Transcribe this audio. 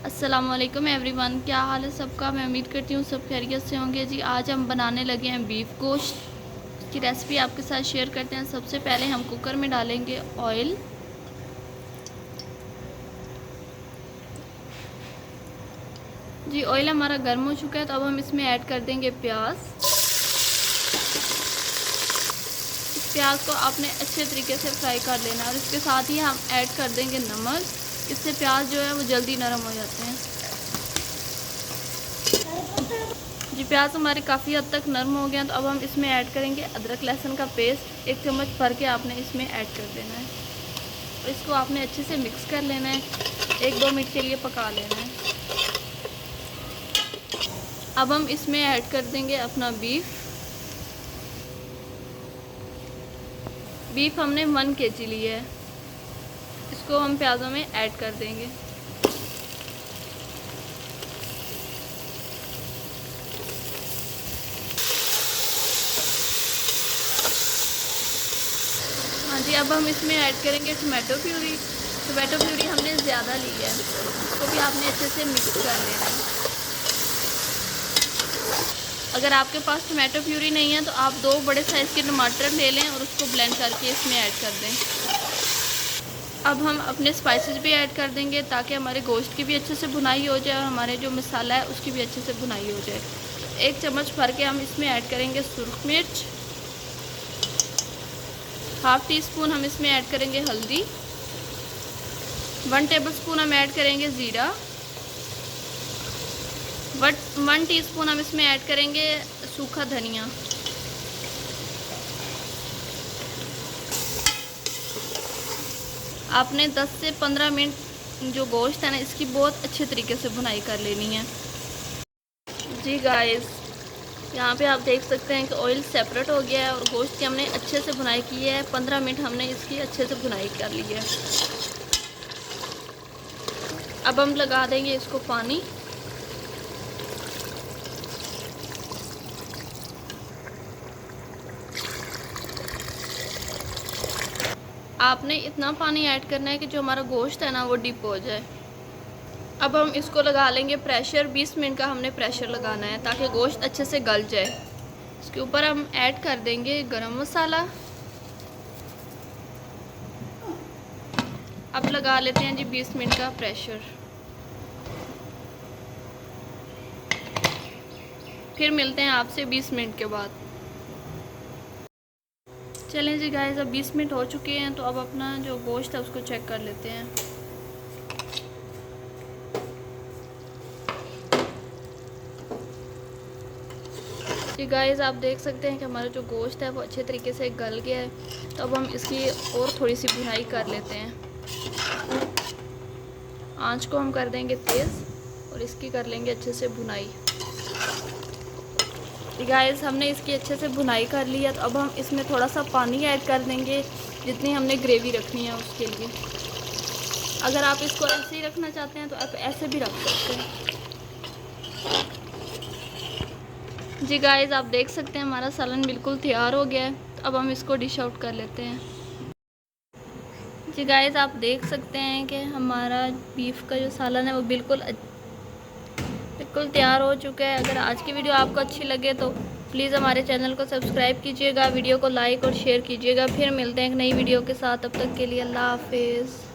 अस्सलामुअलैकुम एवरीवन, क्या हाल है सबका। मैं उम्मीद करती हूँ सब खैरियत से होंगे। जी आज हम बनाने लगे हैं बीफ गोश्त की रेसिपी आपके साथ शेयर करते हैं। सबसे पहले हम कुकर में डालेंगे ऑयल। जी ऑयल हमारा गर्म हो चुका है, तो अब हम इसमें ऐड कर देंगे प्याज। इस प्याज को आपने अच्छे तरीके से फ्राई कर लेना है और इसके साथ ही हम ऐड कर देंगे नमक। इससे प्याज जो है वो जल्दी नरम हो जाते हैं। जी प्याज हमारे काफ़ी हद तक नरम हो गया, तो अब हम इसमें ऐड करेंगे अदरक लहसुन का पेस्ट। 1 चम्मच भर के आपने इसमें ऐड कर देना है और इसको आपने अच्छे से मिक्स कर लेना है। 1-2 मिनट के लिए पका लेना है। अब हम इसमें ऐड कर देंगे अपना बीफ हमने 1 kg लिया है। इसको हम प्याज़ों में ऐड कर देंगे। हाँ जी, अब हम इसमें ऐड करेंगे टमाटो प्यूरी। टमाटो प्यूरी हमने ज़्यादा ली है, इसको भी आपने अच्छे से मिक्स कर लेना है। अगर आपके पास टमाटो प्यूरी नहीं है तो आप 2 बड़े साइज़ के टमाटर ले लें और उसको ब्लेंड करके इसमें ऐड कर दें। अब हम अपने स्पाइसेस भी ऐड कर देंगे ताकि हमारे गोश्त की भी अच्छे से भुनाई हो जाए और हमारे जो मसाला है उसकी भी अच्छे से भुनाई हो जाए। 1 चम्मच भर के हम इसमें ऐड करेंगे सुरख मिर्च। ½ टीस्पून हम इसमें ऐड करेंगे हल्दी। 1 टेबलस्पून हम ऐड करेंगे ज़ीरा। 1 टीस्पून हम इसमें ऐड करेंगे सूखा धनिया। आपने 10 से 15 मिनट जो गोश्त है ना, इसकी बहुत अच्छे तरीके से भुनाई कर लेनी है। जी गाइस, यहाँ पे आप देख सकते हैं कि ऑयल सेपरेट हो गया है और गोश्त की हमने अच्छे से भुनाई की है। 15 मिनट हमने इसकी अच्छे से भुनाई कर ली है। अब हम लगा देंगे इसको पानी। आपने इतना पानी ऐड करना है कि जो हमारा गोश्त है ना वो डिप हो जाए। अब हम इसको लगा लेंगे प्रेशर। 20 मिनट का हमने प्रेशर लगाना है ताकि गोश्त अच्छे से गल जाए। इसके ऊपर हम ऐड कर देंगे गरम मसाला। अब लगा लेते हैं जी 20 मिनट का प्रेशर। फिर मिलते हैं आपसे 20 मिनट के बाद। चलें जी गाइस, अब 20 मिनट हो चुके हैं, तो अब अपना जो गोश्त है उसको चेक कर लेते हैं। जी गाइस, आप देख सकते हैं कि हमारा जो गोश्त है वो अच्छे तरीके से गल गया है। तो अब हम इसकी और थोड़ी सी भुनाई कर लेते हैं। आंच को हम कर देंगे तेज़ और इसकी कर लेंगे अच्छे से भुनाई। गाइस, हमने इसकी अच्छे से भुनाई कर ली है, तो अब हम इसमें थोड़ा सा पानी ऐड कर देंगे जितनी हमने ग्रेवी रखनी है उसके लिए। अगर आप इसको ऐसे ही रखना चाहते हैं तो आप ऐसे भी रख सकते हैं। जी गाइस, आप देख सकते हैं हमारा सालन बिल्कुल तैयार हो गया है। तो अब हम इसको डिश आउट कर लेते हैं। जी गाइस, आप देख सकते हैं कि हमारा बीफ का जो सालन है वो बिल्कुल तैयार हो चुका है। अगर आज की वीडियो आपको अच्छी लगे तो प्लीज़ हमारे चैनल को सब्सक्राइब कीजिएगा, वीडियो को लाइक और शेयर कीजिएगा। फिर मिलते हैं एक नई वीडियो के साथ। तब तक के लिए अल्लाह हाफिज़।